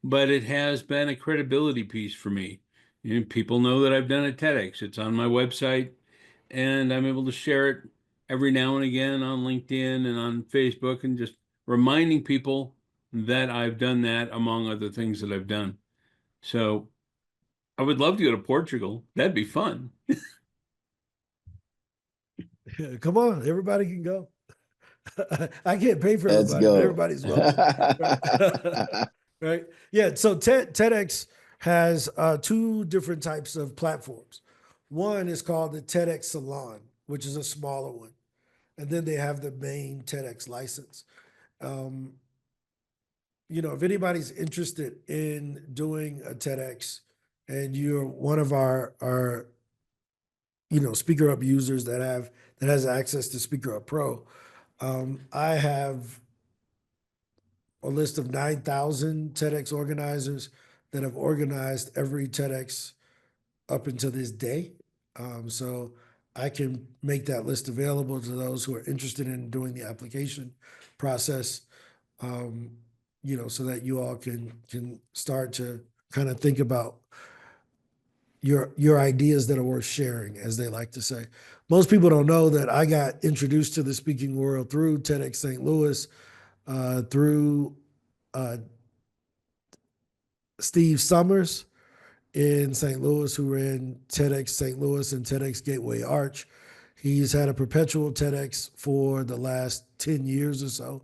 I: but it has been a credibility piece for me. People know that I've done a TEDx. It's on my website, and I'm able to share it every now and again on LinkedIn and on Facebook, and just reminding people that I've done that, among other things that I've done. So I would love to go to Portugal. That'd be fun.
A: Come on, everybody can go. I can't pay for
R: Let's
A: everybody,
R: go.
A: but everybody's welcome. Right? Yeah. So TEDx has 2 different types of platforms. One is called the TEDx Salon, which is a smaller one. And then they have the main TEDx license. You know, if anybody's interested in doing a TEDx and you're one of our you know, SpeakerHub users that has access to SpeakerHub Pro, I have a list of 9,000 TEDx organizers that have organized every TEDx up until this day. So I can make that list available to those who are interested in doing the application process, you know, so that you all can start to kind of think about your ideas that are worth sharing, as they like to say. Most people don't know that I got introduced to the speaking world through TEDx St. Louis, through Steve Summers in St. Louis, who ran TEDx St. Louis and TEDx Gateway Arch. He's had a perpetual TEDx for the last 10 years or so.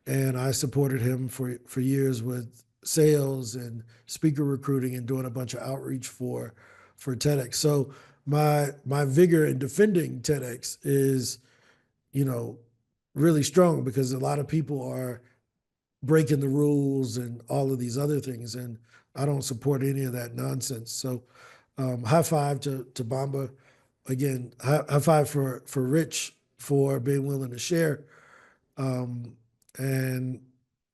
A: And I supported him for years with sales and speaker recruiting and doing a bunch of outreach for TEDx. So my vigor in defending TEDx is, you know, really strong, because a lot of people are breaking the rules and all of these other things. And I don't support any of that nonsense. So high five to Bamba. Again, high five for Rich for being willing to share. And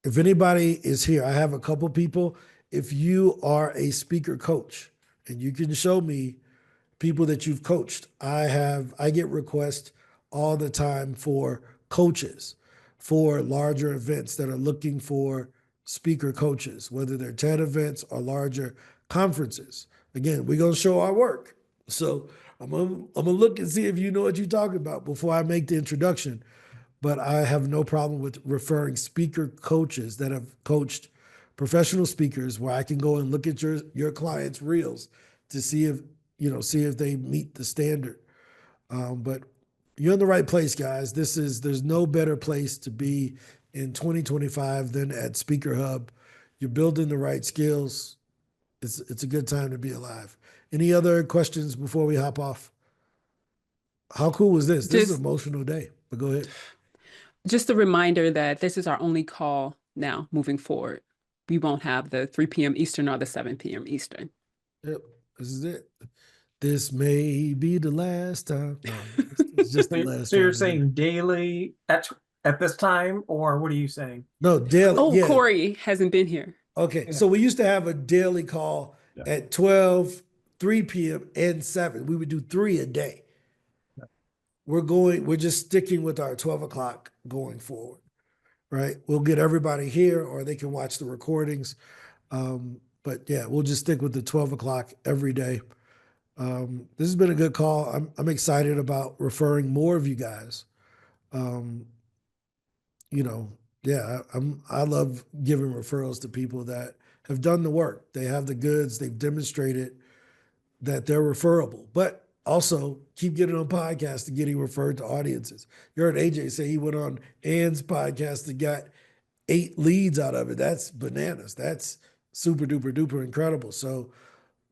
A: if anybody is here, I have a couple people. If you are a speaker coach and you can show me people that you've coached, I get requests all the time for coaches for larger events that are looking for speaker coaches, whether they're TED events or larger conferences. Again, we're gonna show our work. So I'm gonna look and see if you know what you're talking about before I make the introduction. But I have no problem with referring speaker coaches that have coached professional speakers, where I can go and look at your clients' reels to see if, you know, see if they meet the standard. But you're in the right place, guys. There's no better place to be in 2025 than at SpeakerHub. You're building the right skills. It's a good time to be alive. Any other questions before we hop off? How cool was this? This is an emotional day, but go ahead.
B: Just a reminder that this is our only call now moving forward. We won't have the 3 p.m. Eastern or the 7 p.m. Eastern.
A: Yep, this is it. This may be the last time. No, it's just the last
F: So you're
A: time.
F: saying daily at this time, or what are you saying?
A: No, daily.
B: Oh,
A: yeah.
B: Cory hasn't been here.
A: Okay, so we used to have a daily call at 12, 3 p.m. and 7. We would do 3 a day. We're just sticking with our 12 o'clock going forward, right? We'll get everybody here, or they can watch the recordings. But yeah, we'll just stick with the 12 o'clock every day. This has been a good call. I'm excited about referring more of you guys. You know, yeah, I love giving referrals to people that have done the work. They have the goods. They've demonstrated that they're referable, but also keep getting on podcasts and getting referred to audiences. You heard AJ say he went on Ann's podcast and got 8 leads out of it. That's bananas. That's super duper duper incredible. So,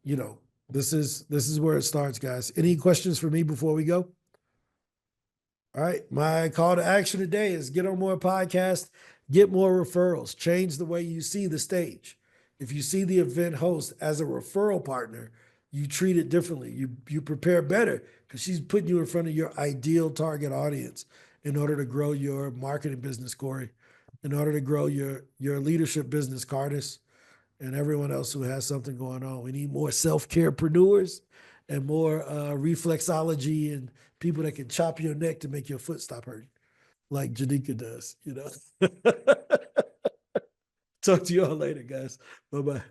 A: you know, this is where it starts, guys. Any questions for me before we go? All right. My call to action today is get on more podcasts, get more referrals, change the way you see the stage. If you see the event host as a referral partner, you treat it differently. You prepare better, because she's putting you in front of your ideal target audience in order to grow your marketing business, Cory, in order to grow your leadership business, Cardis, and everyone else who has something going on. We need more self-carepreneurs and more reflexology and people that can chop your neck to make your foot stop hurting, like Janika does, you know. Talk to you all later, guys. Bye-bye.